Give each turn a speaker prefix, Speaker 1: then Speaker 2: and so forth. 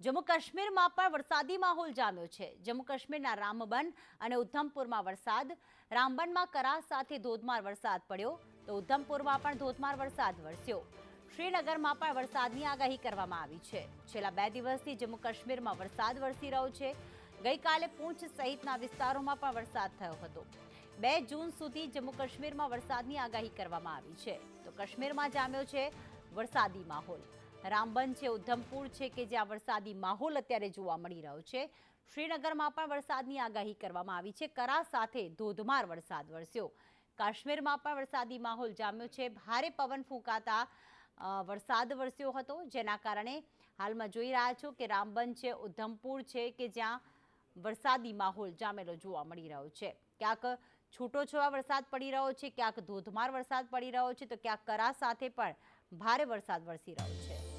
Speaker 1: જમ્મુ કાશ્મીરમાં પણ વરસાદી માહોલ જામ્યો છે। જમ્મુ કાશ્મીરના રામબન અને ઉધમપુરમાં વરસાદ। રામબનમાં કરા સાથે ધોધમાર વરસાદ પડ્યો તો ઉધમપુરમાં પણ ધોધમાર વરસાદ વરસ્યો। શ્રીનગરમાં પણ વરસાદની આગાહી કરવામાં આવી છે। છેલ્લા 2 દિવસથી જમ્મુ કાશ્મીરમાં વરસાદ વરસી રહ્યો છે। ગઈકાલે પૂંછ સહિતના વિસ્તારોમાં પણ વરસાદ થયો હતો। 2 જૂન સુધી જમ્મુ કાશ્મીરમાં વરસાદની આગાહી કરવામાં આવી છે। તો કાશ્મીરમાં જામ્યો છે વરસાદી માહોલ। રામબન છે, ઉધમપુર છે કે જ્યાં વરસાદી માહોલ અત્યારે જોવા મળી રહ્યો છે। શ્રીનગરમાં પણ વરસાદની આગાહી કરવામાં આવી છે। કરા સાથે ધોધમાર વરસાદ વરસ્યો। કાશ્મીરમાં પણ વરસાદી માહોલ જામ્યો છે। ભારે પવન ફૂંકાતા વરસાદ વરસ્યો હતો, જેના કારણે હાલમાં જોઈ રહ્યા છો કે રામબન છે, ઉધમપુર છે કે જ્યાં વરસાદી માહોલ જામેલો જોવા મળી રહ્યો છે। ક્યાંક છૂટોછવાયો વરસાદ પડી રહ્યો છે, ક્યાંક ધોધમાર વરસાદ પડી રહ્યો છે, તો ક્યાંક કરા સાથે પણ ભારે વરસાદ વરસી રહ્યો છે।